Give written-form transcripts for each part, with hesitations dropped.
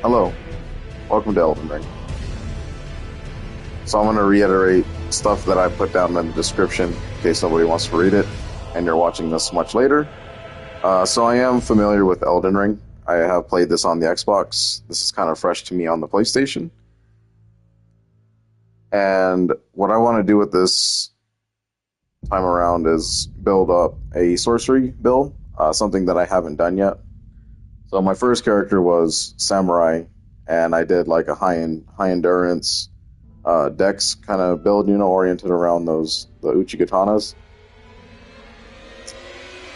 Hello, welcome to Elden Ring. So I'm going to reiterate stuff that I put down in the description in case nobody wants to read it and you're watching this much later. So I am familiar with Elden Ring. I have played this on the Xbox. This is kind of fresh to me on the PlayStation. And what I want to do with this time around is build up a sorcery build, something that I haven't done yet. So my first character was Samurai, and I did like a high endurance dex kind of build, oriented around the Uchigatanas.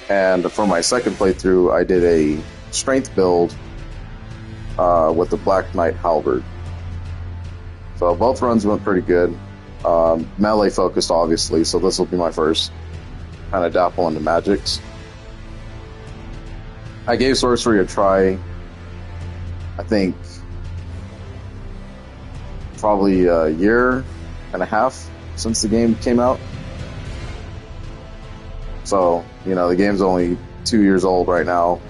And for my second playthrough, I did a strength build with the Black Knight Halberd. So both runs went pretty good. Melee focused, obviously, so this will be my first kind of dabble into magics. I gave Sorcery a try, I think, probably a year and a half since the game came out. So, the game's only 2 years old right now.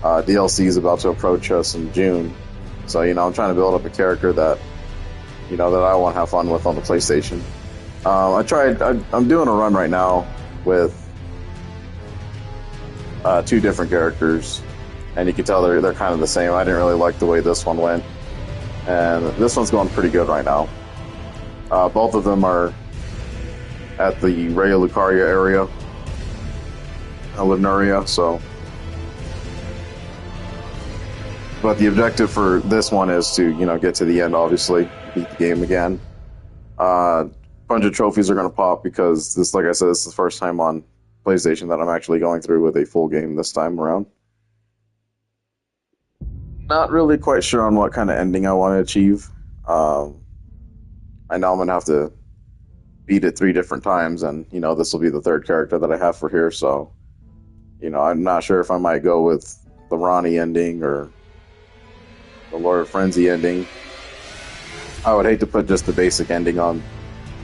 DLC is about to approach us in June. So, I'm trying to build up a character that, that I want to have fun with on the PlayStation. I'm doing a run right now with two different characters, and you can tell they're kind of the same. I didn't really like the way this one went, and this one's going pretty good right now. Both of them are at the Raya Lucaria area, Lemuria, so. But the objective for this one is to, get to the end, obviously, beat the game again. Bunch of trophies are going to pop because this, like I said, this is the first time on PlayStation that I'm actually going through with a full game this time around. Not really quite sure on what kind of ending I want to achieve. I know I'm going to have to beat it 3 different times, and, this will be the third character that I have for here, so, I'm not sure if I might go with the Ronnie ending or the Lord of Frenzy ending. I would hate to put just the basic ending on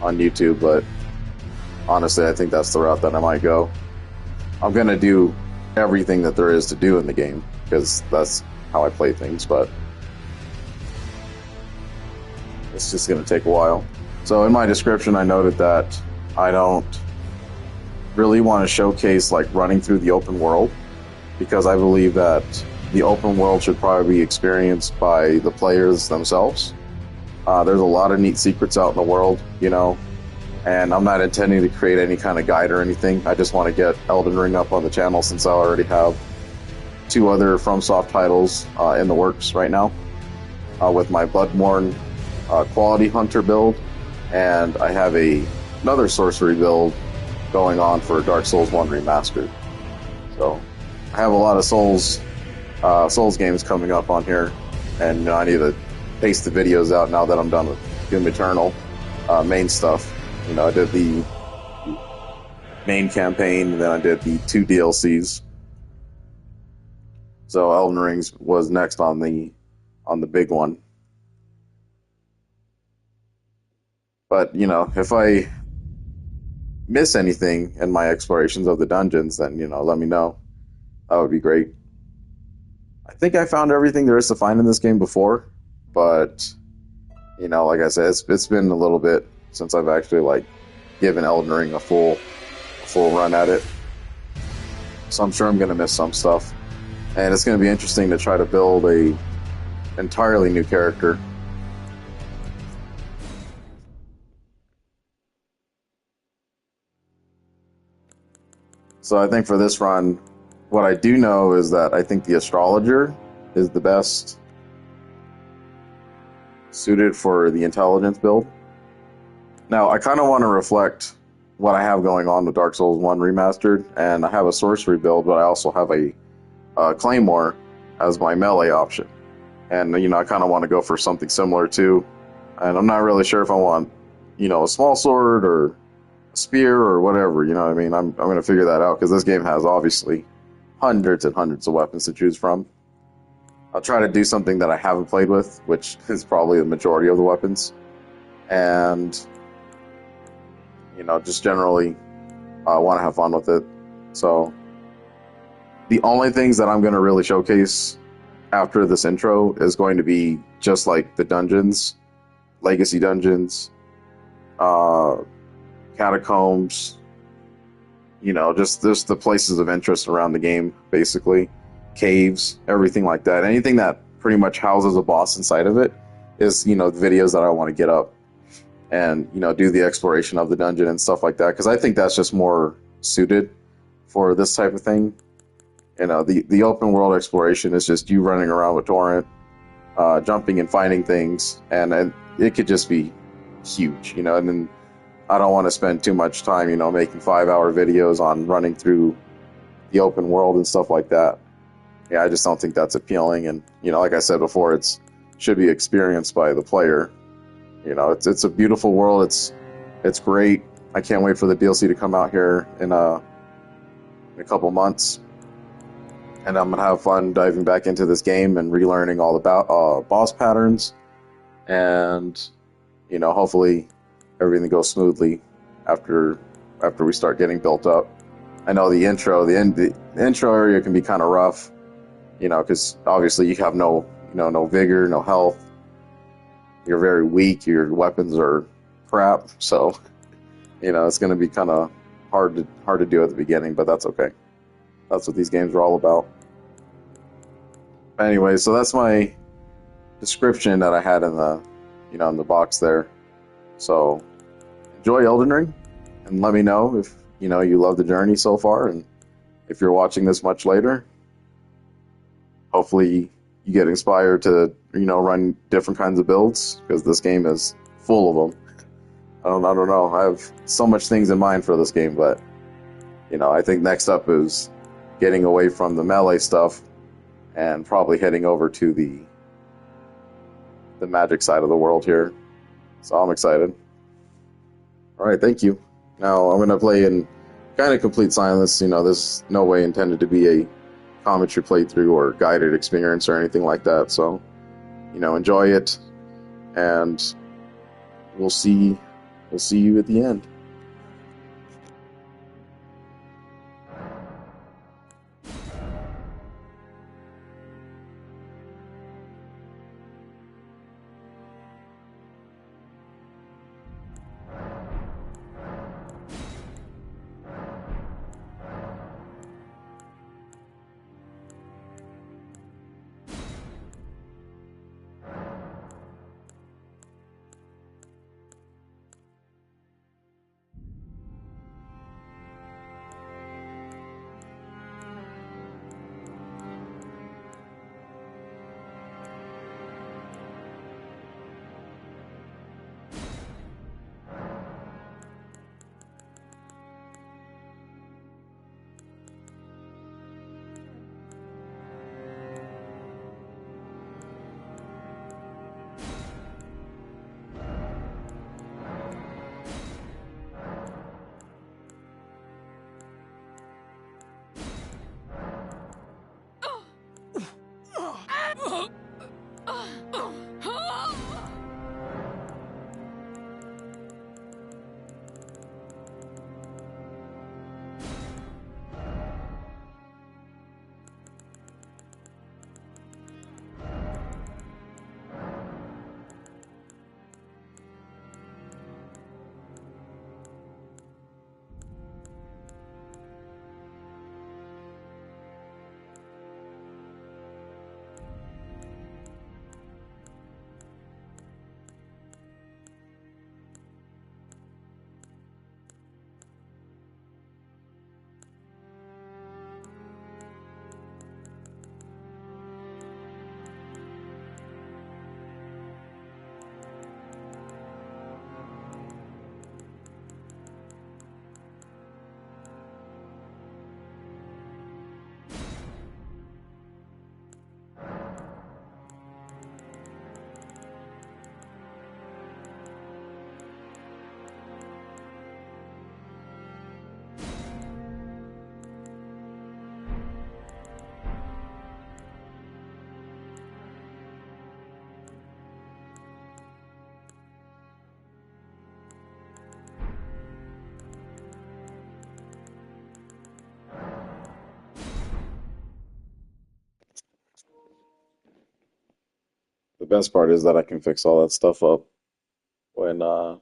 YouTube, but honestly, I think that's the route that I might go. I'm going to do everything that there is to do in the game, because that's how I play things, but it's just going to take a while. So in my description, I noted that I don't really want to showcase like running through the open world, because I believe that the open world should probably be experienced by the players themselves. There's a lot of neat secrets out in the world, and I'm not intending to create any kind of guide or anything. I just want to get Elden Ring up on the channel, since I already have 2 other FromSoft titles in the works right now, with my Bloodborne Quality Hunter build, and I have another sorcery build going on for Dark Souls 1 Remastered. So I have a lot of Souls games coming up on here, and I need to paste the videos out now that I'm done with Doom Eternal main stuff. I did the main campaign, and then I did the 2 DLCs. So Elden Ring was next on the big one. But, if I miss anything in my explorations of the dungeons, then, let me know. That would be great. I think I found everything there is to find in this game before, but, like I said, it's been a little bit since I've actually, given Elden Ring a full run at it. So I'm sure I'm going to miss some stuff. And it's going to be interesting to try to build a entirely new character. So I think for this run, what I do know is that I think the Astrologer is the best suited for the intelligence build. Now, I kind of want to reflect what I have going on with Dark Souls 1 Remastered, and I have a sorcery build, but I also have a Claymore as my melee option. And, I kind of want to go for something similar too. And I'm not really sure if I want, a small sword or a spear or whatever, you know what I mean? I'm going to figure that out, because this game has obviously hundreds and hundreds of weapons to choose from. I'll try to do something that I haven't played with, which is probably the majority of the weapons. And, just generally want to have fun with it. So the only things that I'm going to really showcase after this intro is going to be just like the dungeons, legacy dungeons, uh, catacombs, just the places of interest around the game, basically. Caves, everything like that. Anything that pretty much houses a boss inside of it is, the videos that I want to get up and, do the exploration of the dungeon and stuff like that. Because I think that's just more suited for this type of thing. The open world exploration is just you running around with Torrent, jumping and finding things, and it could just be huge, and then I don't want to spend too much time, making 5-hour videos on running through the open world and stuff like that. Yeah, I just don't think that's appealing. And, like I said before, should be experienced by the player. It's a beautiful world. It's great. I can't wait for the DLC to come out here in a couple months. And I'm going to have fun diving back into this game and relearning all about boss patterns. And, hopefully everything goes smoothly after we start getting built up. I know the intro area can be kind of rough, because obviously you have no vigor, no health. You're very weak. Your weapons are crap. So, it's going to be kind of hard to do at the beginning, but that's okay. That's what these games are all about. Anyway, so that's my description that I had in the box there. So enjoy Elden Ring, and let me know if you love the journey so far, and if you're watching this much later, hopefully you get inspired to run different kinds of builds, because this game is full of them. I don't know. I have so much things in mind for this game, but I think next up is getting away from the melee stuff and probably heading over to the magic side of the world here. So I'm excited. All right, thank you. Now I'm going to play in kind of complete silence. This is no way intended to be a commentary playthrough or guided experience or anything like that. So, enjoy it, and we'll see you at the end. The best part is that I can fix all that stuff up when I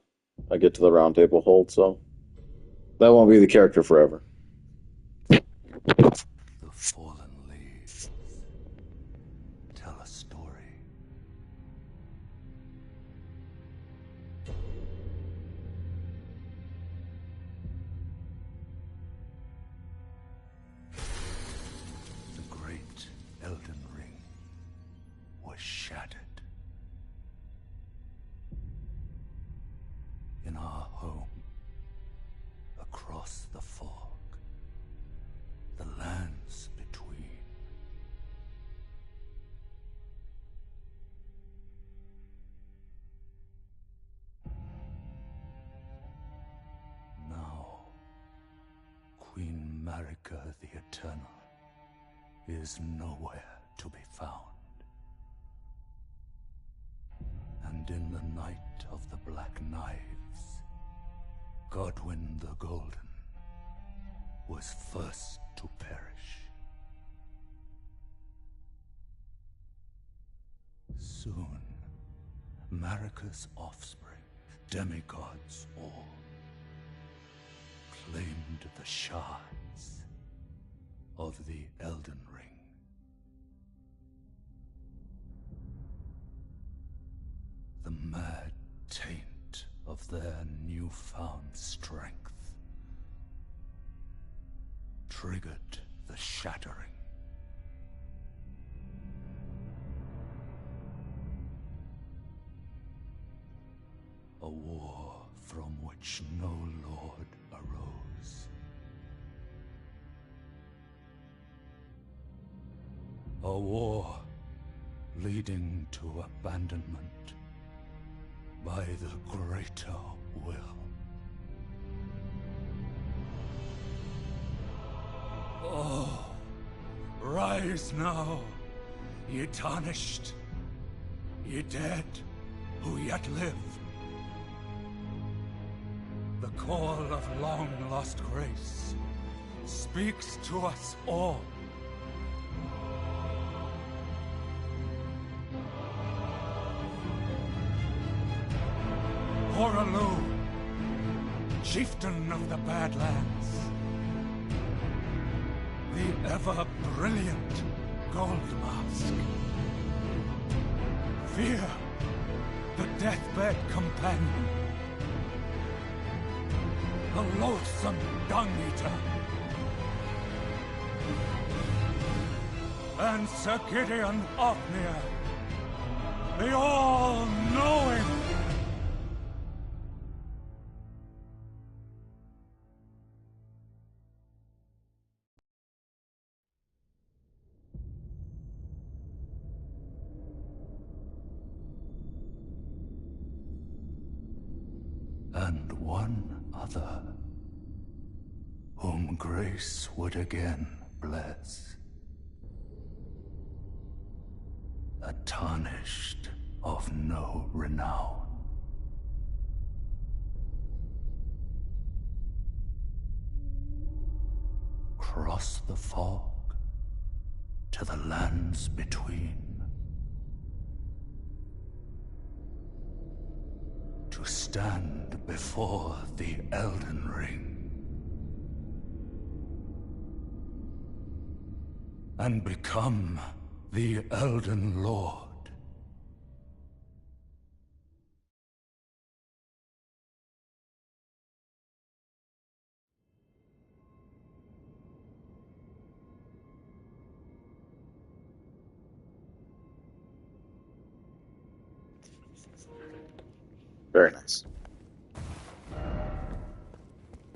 get to the round table hold, so that won't be the character forever. The fallen leaves tell a story. The great Elden Ring was shattered. In our home, across the fog, the lands between. Now, Queen Marika the Eternal is nowhere to be found. And in the night of the Black Knives, Godwyn the Golden was first to perish. Soon, Marika's offspring, demigods all, claimed the shards of the Elden Ring. The mad taint of their newfound strength triggered the shattering. A war from which no lord arose. A war leading to abandonment by the greater will. Oh, rise now, ye tarnished, ye dead who yet live. The call of long-lost grace speaks to us all. Horalu, chieftain of the Badlands, the ever-brilliant Gold Mask. Fear, the deathbed companion, the loathsome dung-eater, and Sir Gideon Ofnir, the all-knowing. And one other, whom grace would again bless. A tarnished of no renown. Cross the fog to the lands between. To stand before the Elden Ring and become the Elden Lord. Very nice.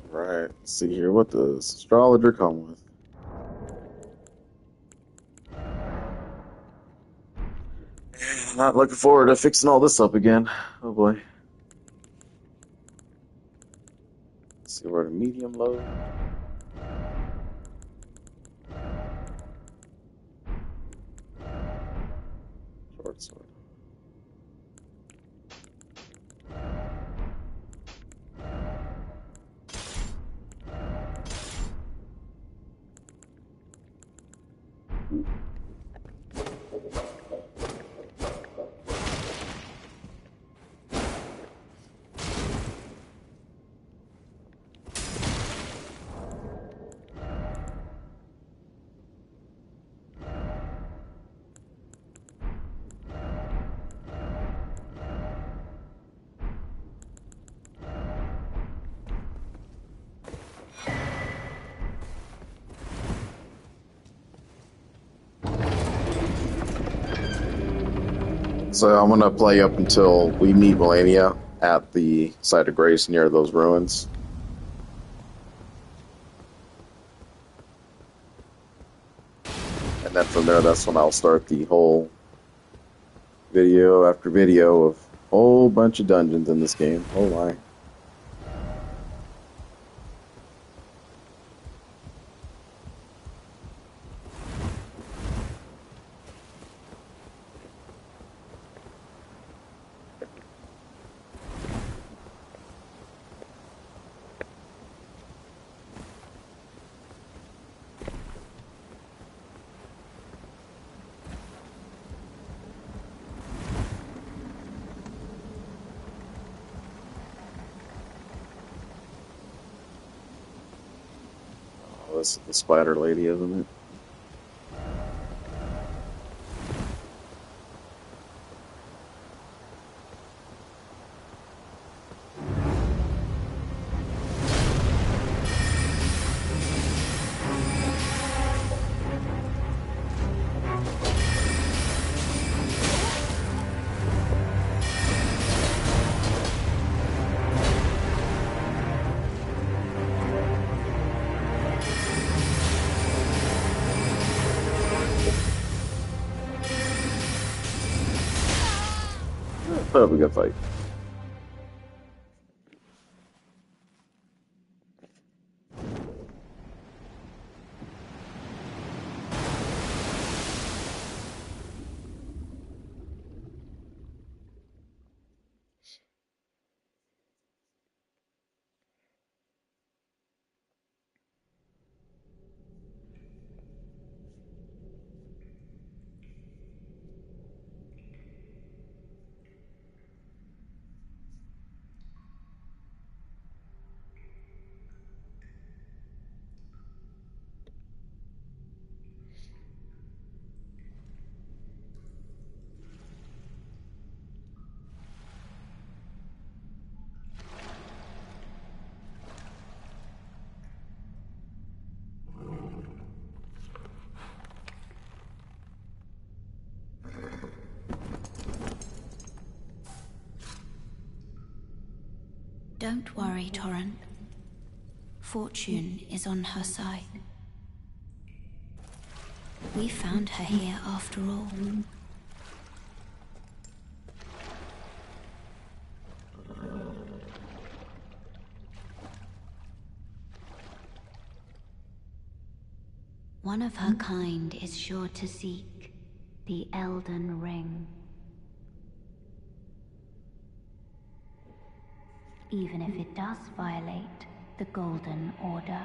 Right, let's see here. What does Astrologer come with? Not looking forward to fixing all this up again. Oh boy. Let's see, we're at a medium load. Short sword. So I'm gonna play up until we meet Malenia at the site of grace near those ruins. And then from there, that's when I'll start the whole video after video of a whole bunch of dungeons in this game. Oh my. Oh, this is the spider lady, isn't it? That'll be a good fight. Don't worry, Torrent. Fortune is on her side. We found her here after all. One of her kind is sure to seek the Elden Ring. Even if it does violate the Golden Order.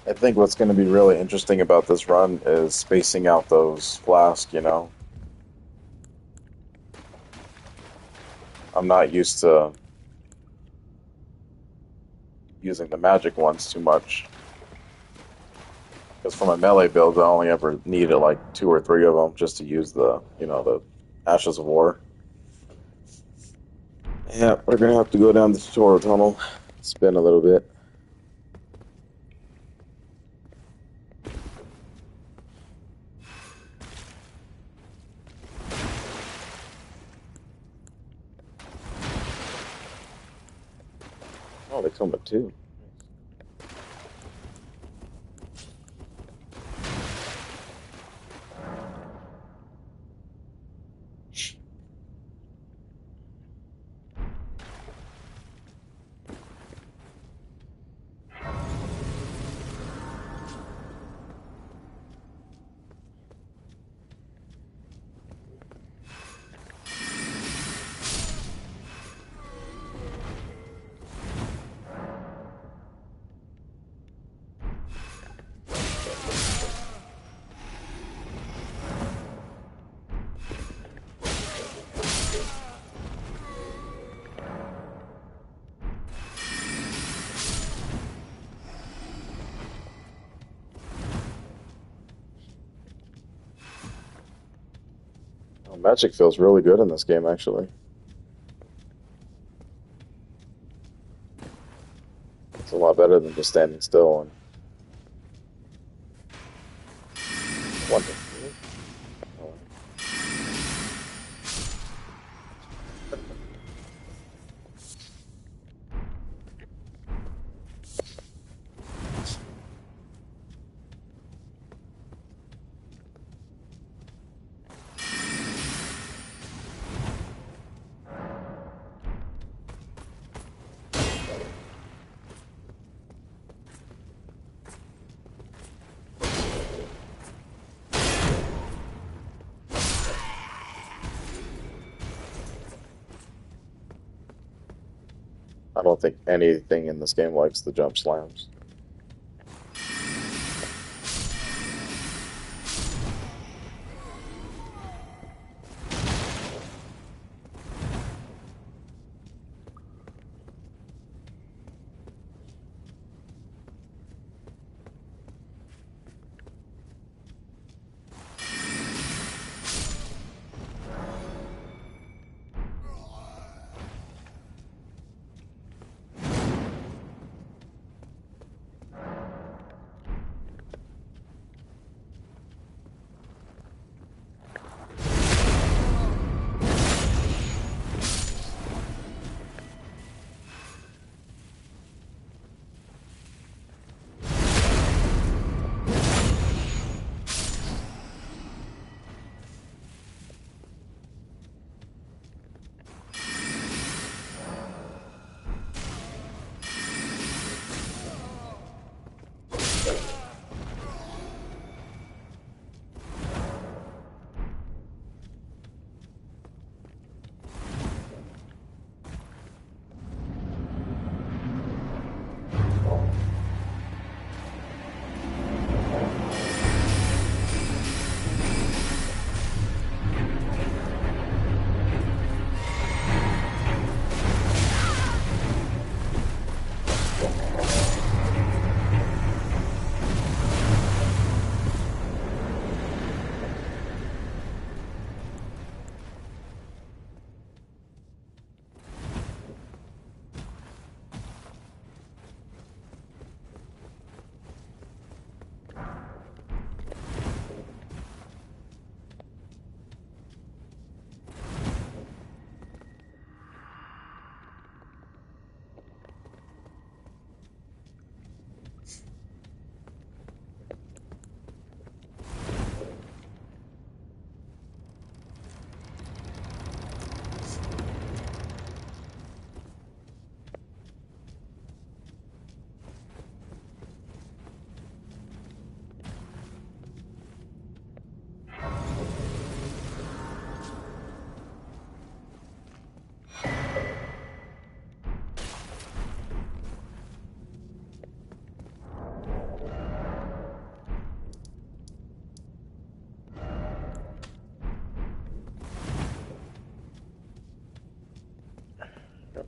I think what's going to be really interesting about this run is spacing out those flasks, you know? I'm not used to using the magic ones too much. Because for my melee build, I only ever needed like 2 or 3 of them just to use the, the Ashes of War. Yeah, we're going to have to go down the tutorial tunnel, spin a little bit. Oh, they come with 2. Magic feels really good in this game, actually. It's a lot better than just standing still and wondering. I don't think anything in this game likes the jump slams.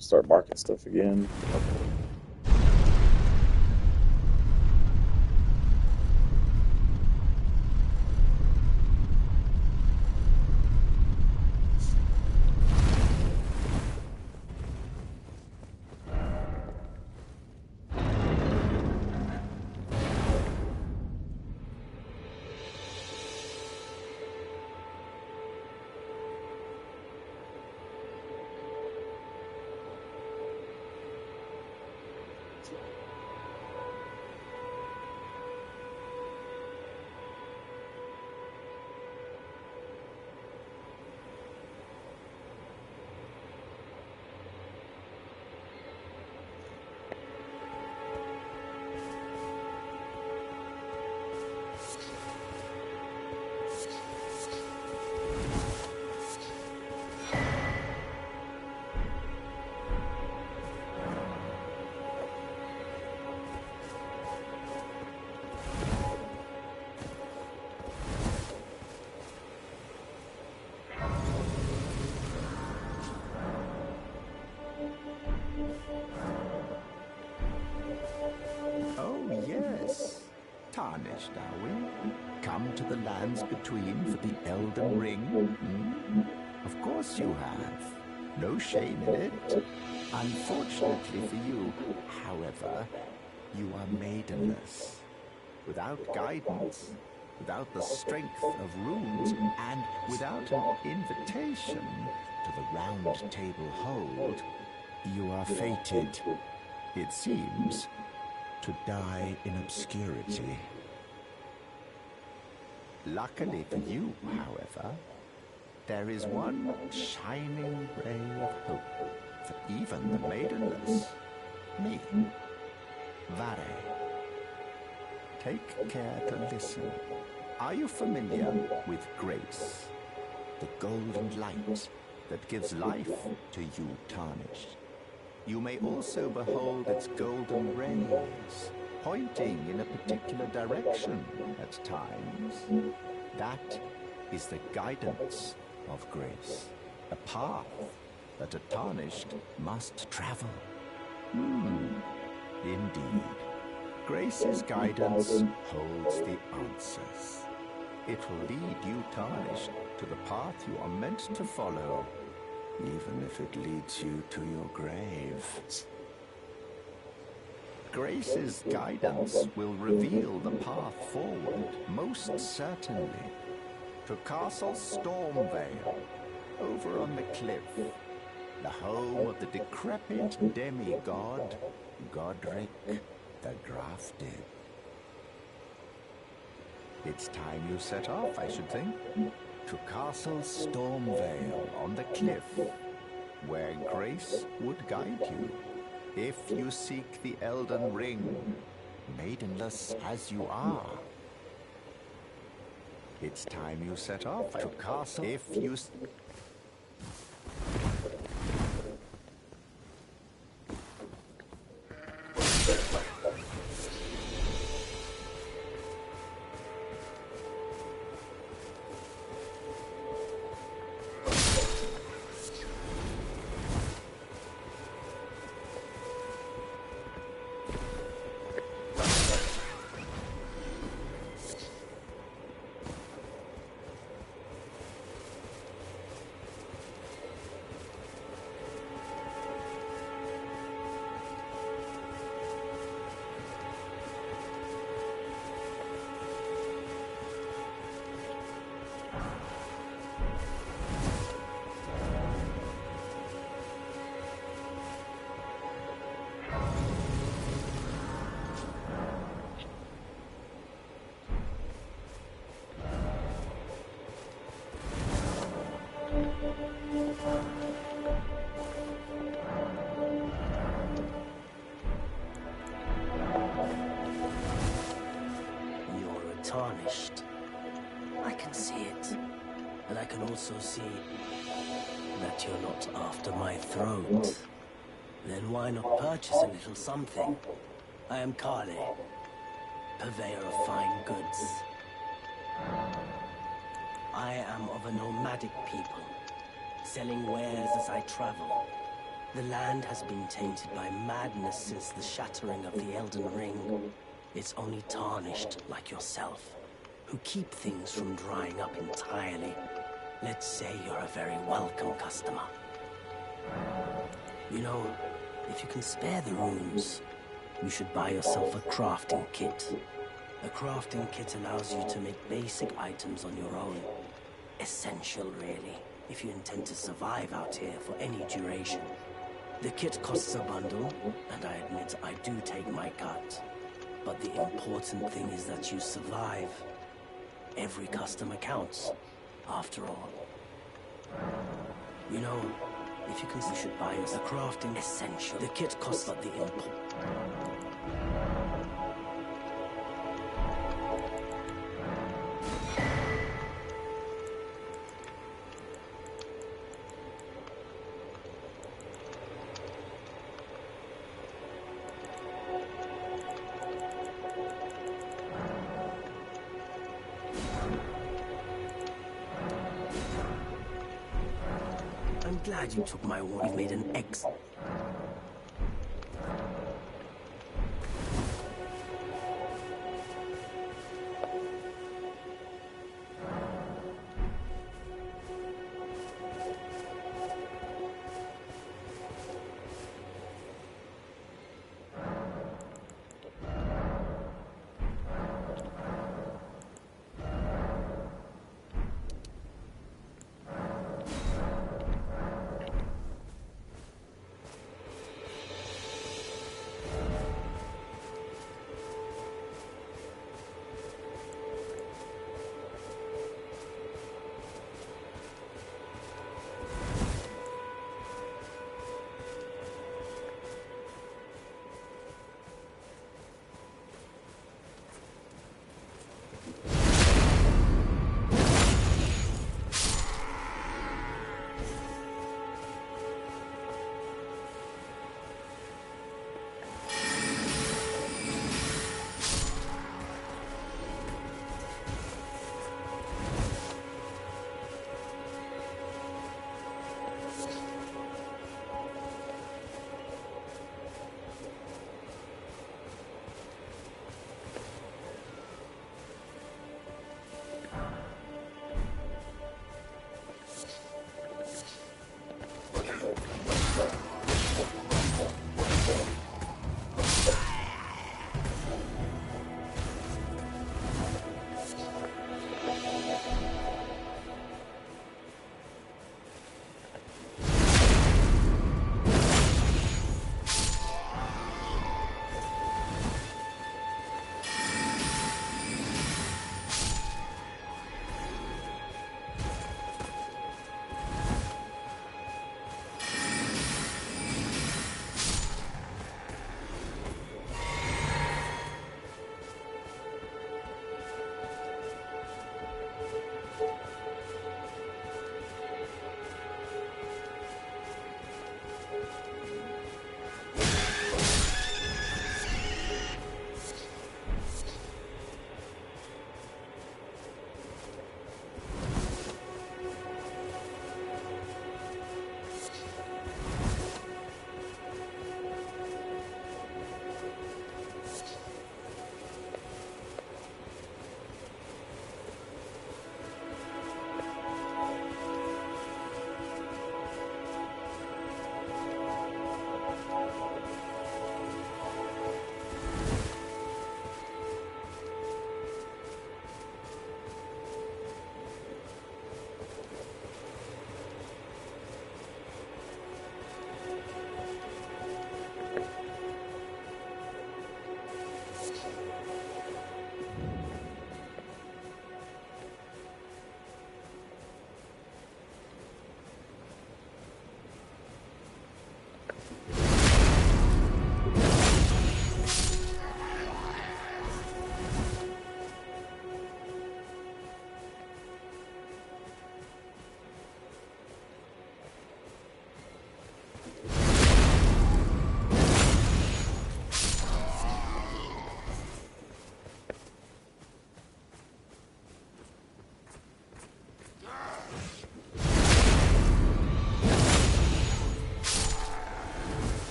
Start marking stuff again. Oh, yes. Tarnished, are we? come to the lands between for the Elden Ring? Hmm? Of course you have. No shame in it. Unfortunately for you, however, you are maidenless. Without guidance, without the strength of runes, and without an invitation to the Round Table Hold, you are fated, it seems, to die in obscurity. Luckily for you, however, there is one shining ray of hope for even the maidenless. Me, Vare. Take care to listen. Are you familiar with grace? The golden light that gives life to you, Tarnished. You may also behold its golden rays, pointing in a particular direction at times. That is the guidance of grace, a path that a Tarnished must travel. Indeed. Grace's guidance holds the answers. It will lead you, Tarnished, to the path you are meant to follow, even if it leads you to your grave. Grace's guidance will reveal the path forward, most certainly, to Castle Stormvale, over on the cliff, the home of the decrepit demigod, Godric the Grafted. It's time you set off, I should think, to Castle Stormvale on the cliff, where Grace would guide you, if you seek the Elden Ring, maidenless as you are. It's time you set off to Castle if you... Tarnished. I can see it. And I can also see that you're not after my throat. Then why not purchase a little something? I am Kale, purveyor of fine goods. I am of a nomadic people, selling wares as I travel. The land has been tainted by madness since the shattering of the Elden Ring. It's only Tarnished like yourself, who keep things from drying up entirely. Let's say you're a very welcome customer. You know, if you can spare the runes, you should buy yourself a crafting kit. A crafting kit allows you to make basic items on your own. Essential, really, if you intend to survive out here for any duration. The kit costs a bundle, and I admit I do take my cut. But the important thing is that you survive. Every customer counts, after all. You know, if you can, you should buy us a crafting essential. The kit costs, but the import. Glad you took my word. You've made an X.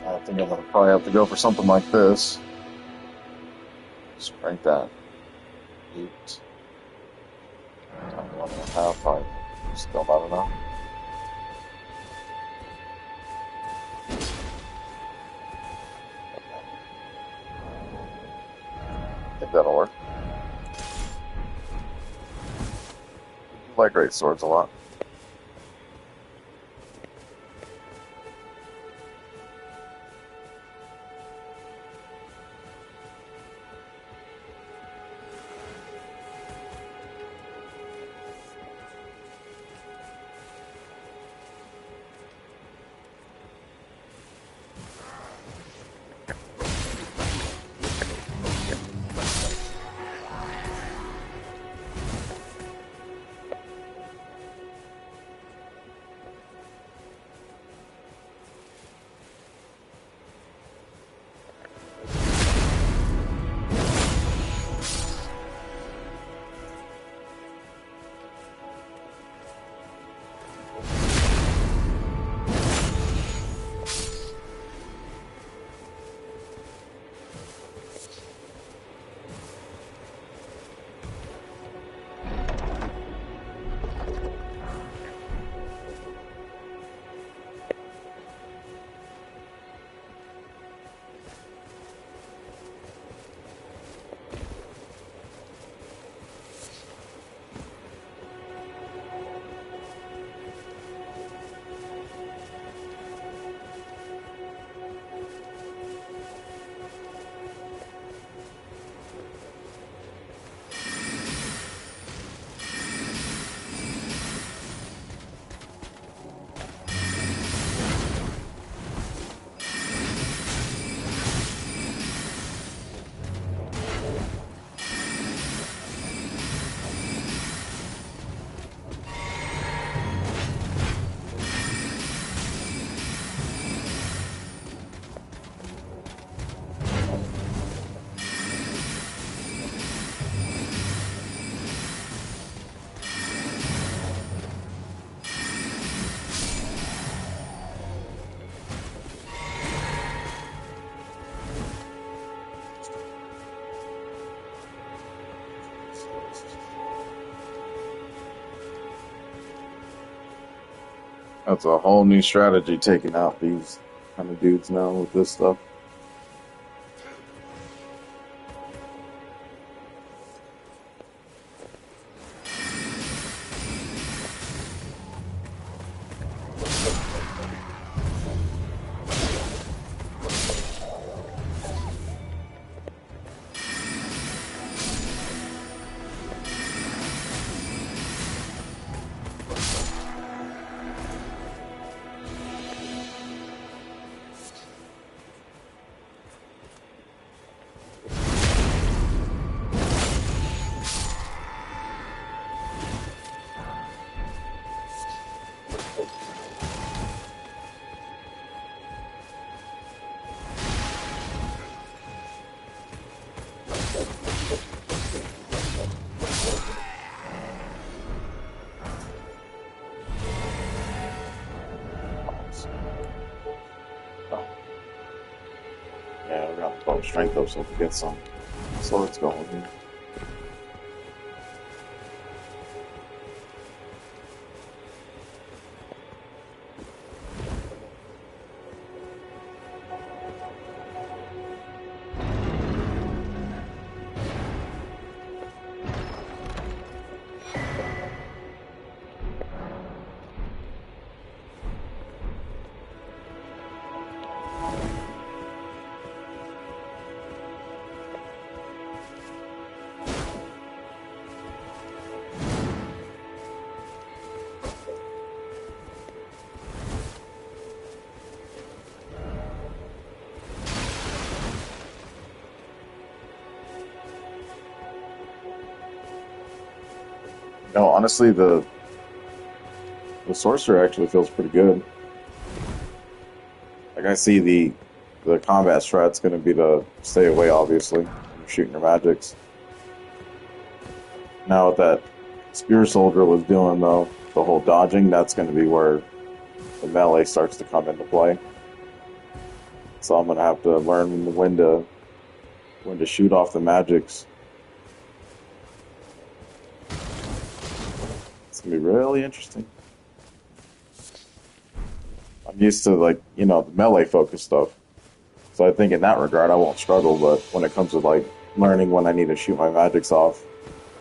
I think I'm gonna probably have to go for something like this. Just crank that 8 times 1.5, probably still not enough. I think that'll work. I like great swords a lot. That's a whole new strategy, taking out these kind of dudes now with this stuff. our strength up so we can get some swords going here. No, honestly, the sorcerer actually feels pretty good. Like I see the combat strat's going to be to stay away, obviously, when you're shooting your magics. Now what that spear soldier was doing, though, the whole dodging, that's going to be where the melee starts to come into play. So I'm going to have to learn when to shoot off the magics. It's going to be really interesting. I'm used to, like, you know, the melee focused stuff. So I think in that regard I won't struggle, but when it comes to, like, learning when I need to shoot my magics off,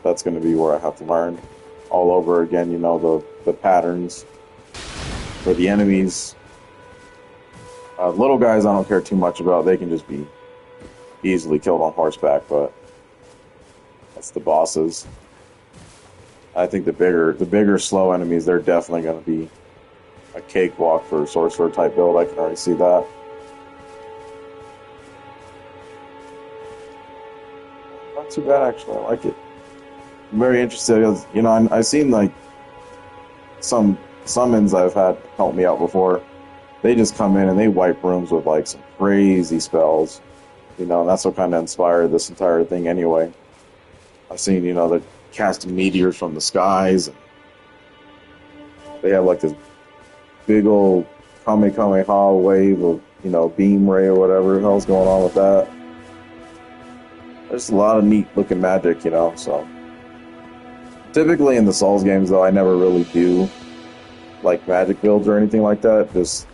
that's going to be where I have to learn all over again, you know, the patterns for the enemies. Little guys I don't care too much about. They can just be easily killed on horseback, but that's the bosses. I think the bigger slow enemies, they're definitely going to be a cakewalk for a sorcerer type build. I can already see that. Not too bad, actually. I like it. I'm very interested. You know, I've seen like some summons I've had help me out before. They just come in and they wipe rooms with like some crazy spells. You know, and that's what kind of inspired this entire thing anyway. I've seen, you know, they're casting meteors from the skies. They have like this big old Kamehameha wave of, you know, beam ray or whatever the hell's going on with that. There's a lot of neat looking magic, you know, so. Typically in the Souls games, though, I never really do like magic builds or anything like that. Just,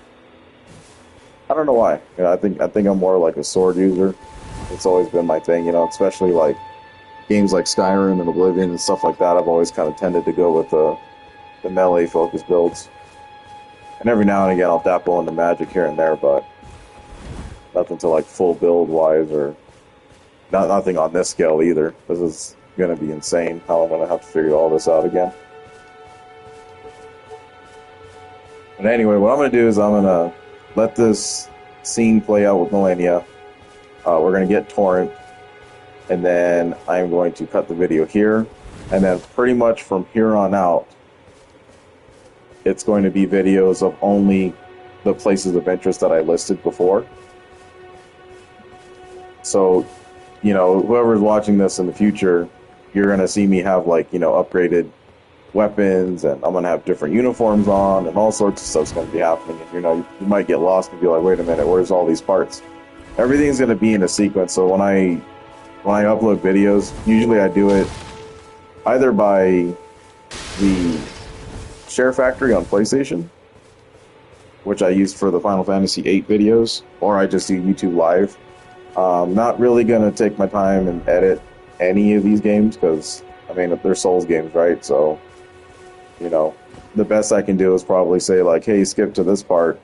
I don't know why. You know, I think I'm more like a sword user. It's always been my thing, you know, especially like games like Skyrim and Oblivion and stuff like that. I've always kind of tended to go with the melee focused builds. And every now and again I'll dabble into magic here and there, but nothing to like full build wise, or nothing on this scale either. This is going to be insane how I'm going to have to figure all this out again. But anyway, what I'm going to do is I'm going to let this scene play out with Malenia. We're going to get Torrent, and then I'm going to cut the video here, and then pretty much from here on out, it's going to be videos of only the places of interest that I listed before. So, you know, whoever's watching this in the future, you're going to see me have, like, you know, upgraded weapons, and I'm going to have different uniforms on, and all sorts of stuff's going to be happening. And, you know, you might get lost and be like, wait a minute, where's all these parts? Everything's going to be in a sequence, so when I upload videos, usually I do it either by the Share Factory on PlayStation, which I used for the Final Fantasy VIII videos, or I just do YouTube Live. Not really going to take my time and edit any of these games, because, I mean, they're Souls games, right? So, you know, the best I can do is probably say, like, hey, skip to this part,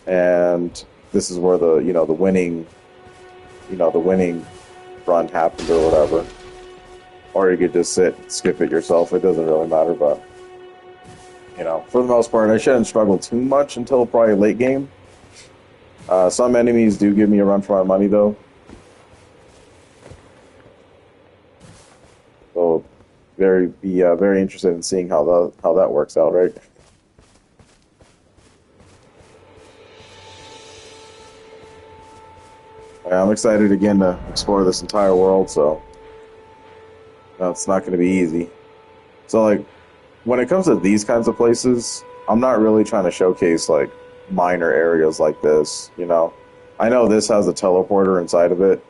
and this is where the, you know, the winning run happened or whatever. Or you could just skip it yourself. It doesn't really matter, but, you know, for the most part, I shouldn't struggle too much until probably late game. Some enemies do give me a run for my money, though. So, very interested in seeing how that works out, right? I'm excited again to explore this entire world, so it's not going to be easy. So, like, when it comes to these kinds of places, I'm not really trying to showcase, like, minor areas like this, you know? I know this has a teleporter inside of it.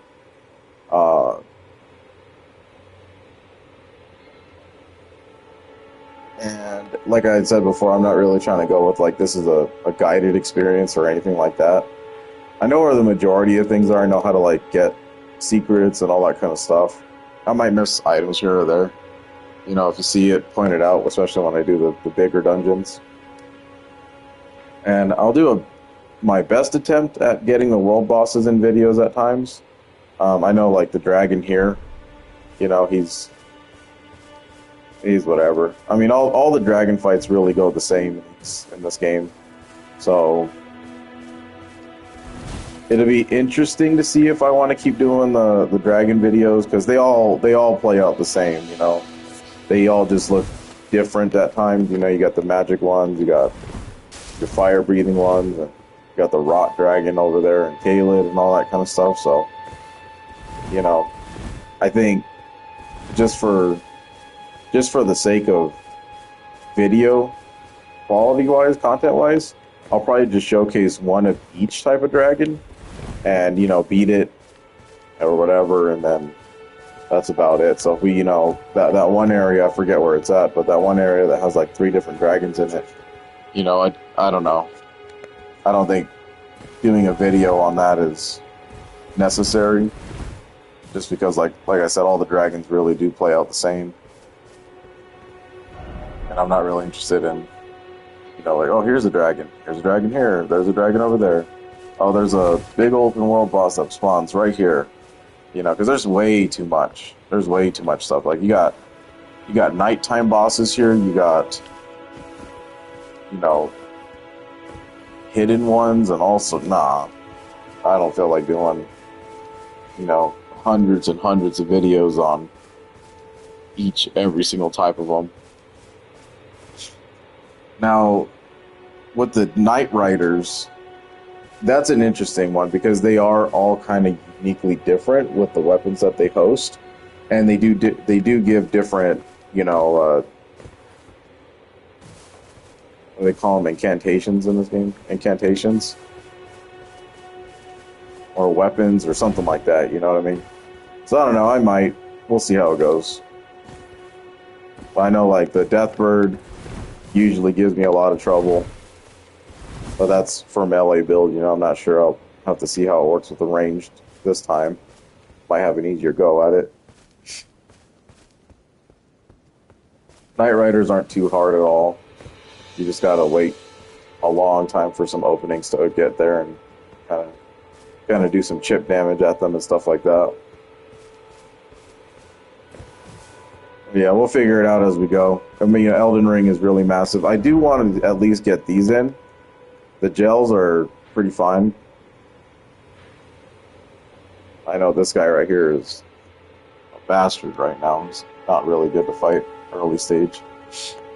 And like I had said before, I'm not really trying to go with like this is a guided experience or anything like that. I know where the majority of things are. I know how to like get secrets and all that kind of stuff. I might miss items here or there. You know, if you see it pointed out, especially when I do the bigger dungeons. And I'll do my best attempt at getting the world bosses in videos at times. I know like the dragon here, you know, he's whatever. I mean, all the dragon fights really go the same in this game. So it'll be interesting to see if I want to keep doing the dragon videos, because they all play out the same, you know. They all just look different at times. You know, you got the magic ones, you got your fire breathing ones, and you got the rot dragon over there and Kaled and all that kind of stuff. So, you know, I think just for the sake of video quality wise, content wise, I'll probably just showcase one of each type of dragon and, you know, beat it or whatever, and then that's about it. So if we, you know, that one area, I forget where it's at, but that one area that has like 3 different dragons in it, you know, I don't know. I don't think doing a video on that is necessary, just because like I said, all the dragons really do play out the same. And I'm not really interested in, you know, like, oh, here's a dragon here, there's a dragon over there. Oh, there's a big open world boss that spawns right here. You know, because there's way too much. There's way too much stuff. Like, you got nighttime bosses here, you got, you know, hidden ones, and also, nah, I don't feel like doing, you know, hundreds and hundreds of videos on every single type of them. Now, with the Night Riders, that's an interesting one, because they are all kind of uniquely different with the weapons that they host, and they do give different, you know, what do they call them, incantations in this game? Incantations? Or weapons or something like that, you know what I mean? So I don't know, we'll see how it goes. But I know like the Deathbird usually gives me a lot of trouble. But that's for melee build, you know, I'm not sure. I'll have to see how it works with the ranged this time. Might have an easier go at it. Night Riders aren't too hard at all. You just gotta wait a long time for some openings to get there and kind of do some chip damage at them and stuff like that. Yeah, we'll figure it out as we go. I mean, Elden Ring is really massive. I do want to at least get these in. The gels are pretty fine. I know this guy right here is a bastard right now. He's not really good to fight early stage.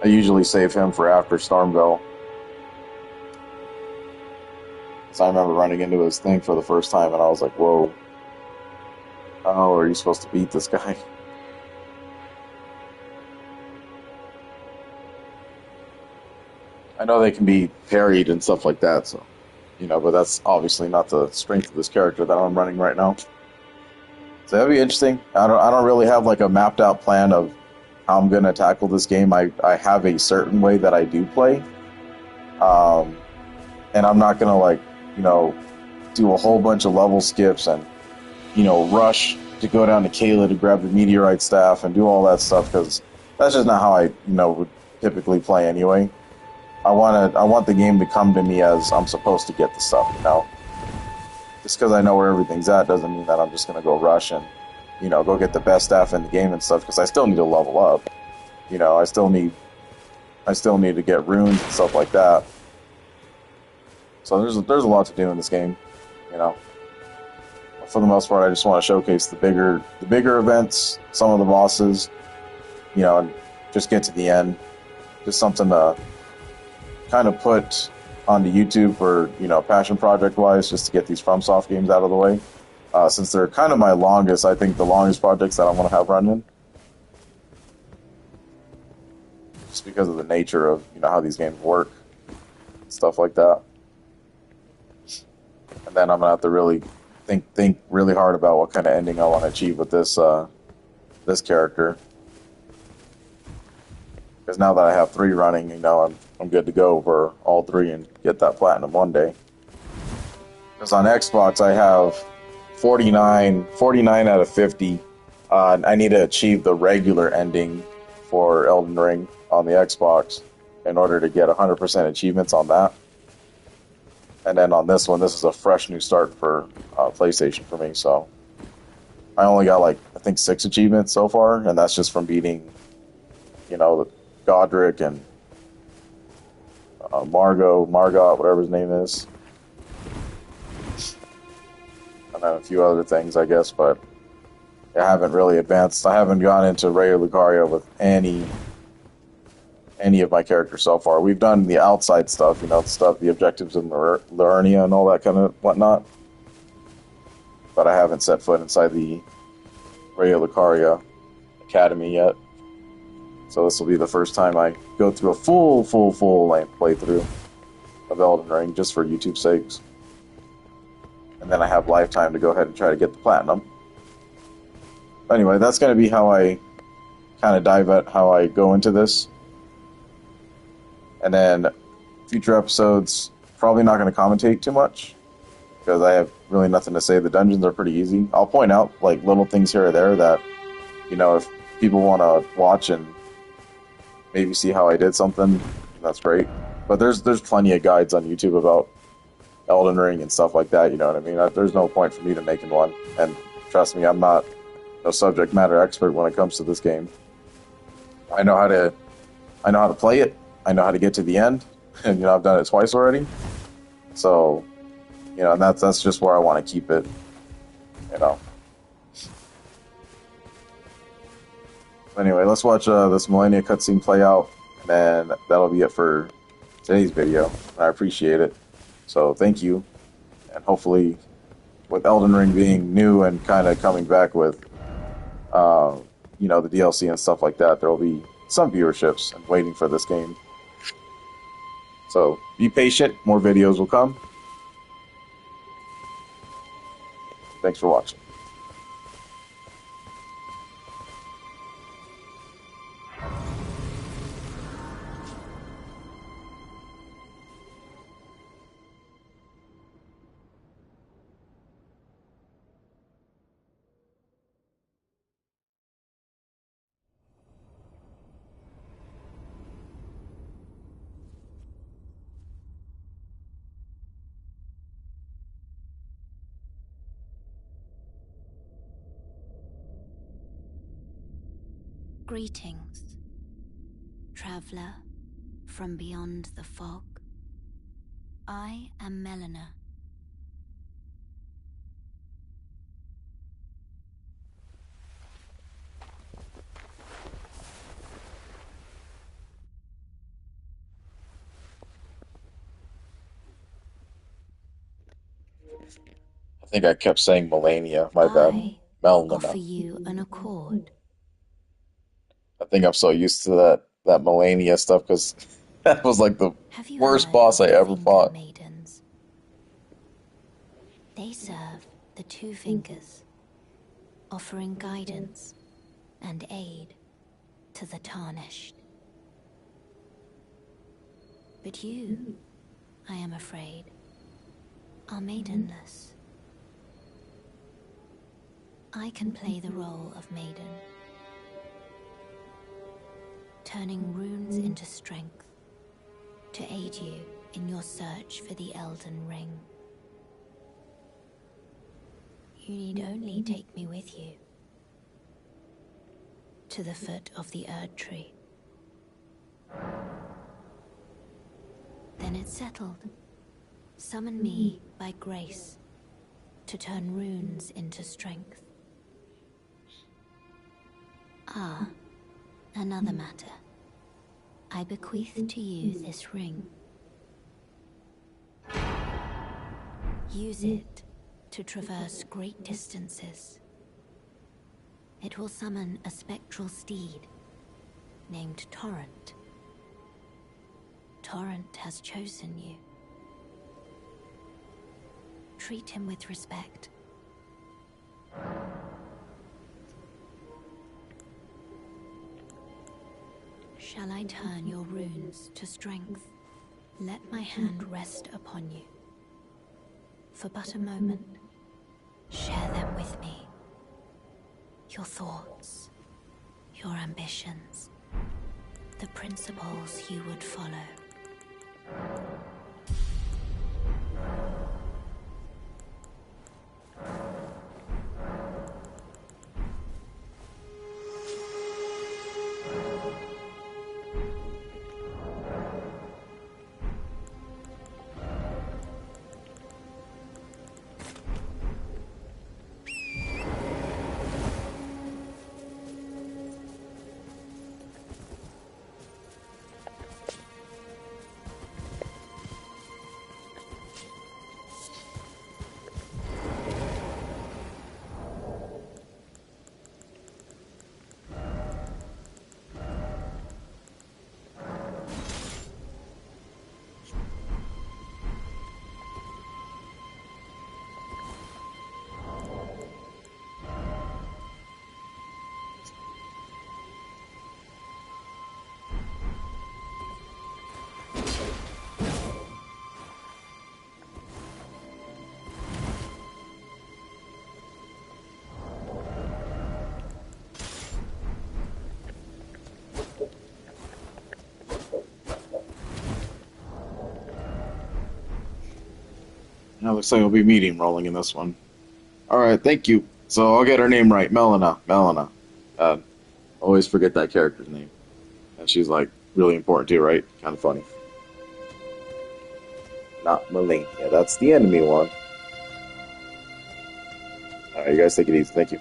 I usually save him for after Stormville. So I remember running into his thing for the first time and I was like, whoa. How are you supposed to beat this guy? I know they can be parried and stuff like that, so, you know, but that's obviously not the strength of this character that I'm running right now. So that'd be interesting. I don't really have like a mapped out plan of how I'm gonna tackle this game. I have a certain way that I do play, and I'm not gonna like, you know, do a whole bunch of level skips and, you know, rush to go down to Kayla to grab the meteorite staff and do all that stuff, because that's just not how I, you know, would typically play anyway. I want the game to come to me as I'm supposed to get the stuff, you know. Just because I know where everything's at doesn't mean that I'm just gonna go rush and, you know, go get the best staff in the game and stuff, because I still need to level up. You know, I still need to get runes and stuff like that. So there's a lot to do in this game, you know. For the most part, I just want to showcase the bigger events, some of the bosses, you know, and just get to the end. Just something to kind of put onto YouTube for, you know, passion project wise, just to get these FromSoft games out of the way. Since they're kind of my longest, I think the longest projects that I want to have running. Just because of the nature of, you know, how these games work. Stuff like that. And then I'm gonna have to really think really hard about what kind of ending I want to achieve with this character. Because now that I have 3 running, I'm good to go for all 3 and get that platinum one day. Because on Xbox I have 49 out of 50. I need to achieve the regular ending for Elden Ring on the Xbox in order to get 100% achievements on that. And then on this one, this is a fresh new start for PlayStation for me. So I only got I think 6 achievements so far, and that's just from beating, Godric and Margot, whatever his name is, and then a few other things, I guess. But I haven't really advanced. I haven't gone into Raya Lucaria with any of my characters so far. We've done the outside stuff, the objectives in Malenia and all that kind of whatnot. But I haven't set foot inside the Raya Lucaria Academy yet. So this will be the first time I go through a full length playthrough of Elden Ring, just for YouTube's sakes. And then I have lifetime to go ahead and try to get the platinum. Anyway, that's going to be how I kind of dive at how I go into this. And then future episodes, probably not going to commentate too much, because I have really nothing to say. The dungeons are pretty easy. I'll point out little things here or there that, if people want to watch and maybe see how I did something, that's great. But there's plenty of guides on YouTube about Elden Ring and stuff like that, you know what I mean? There's no point for me to making one. And trust me, I'm not no subject matter expert when it comes to this game. I know how to play it. I know how to get to the end, and I've done it twice already. So, and that's just where I want to keep it. Anyway, let's watch this Malenia cutscene play out, and then that'll be it for today's video. I appreciate it. So thank you, and hopefully, with Elden Ring being new and kind of coming back with, the DLC and stuff like that, there will be some viewerships and waiting for this game. So be patient, more videos will come. Thanks for watching. Greetings, traveler from beyond the fog. I am Malenia. I think I kept saying Malenia. My bad. I Malenia. offer you an accord. I think I'm so used to that Malenia stuff, because that was the Have you worst heard boss of I the ever Finger fought. Maidens? They serve the Two Fingers, offering guidance and aid to the Tarnished. But you, I am afraid, are maidenless. I can play the role of maiden, turning runes into strength to aid you in your search for the Elden Ring. You need only take me with you to the foot of the Erd Tree. Then it's settled. Summon me by grace to turn runes into strength. Ah, another matter. I bequeath to you this ring. Use it to traverse great distances. It will summon a spectral steed named Torrent. Torrent has chosen you. treat him with respect. Shall I turn your runes to strength? Let my hand rest upon you. For but a moment, share them with me. Your thoughts, your ambitions, the principles you would follow. Now looks like I'll be medium rolling in this one. Alright, thank you. So I'll get her name right. Melina. Melina. Always forget that character's name. And she's like really important too, right? Kind of funny. Not Malenia. That's the enemy one. Alright, you guys take it easy. Thank you.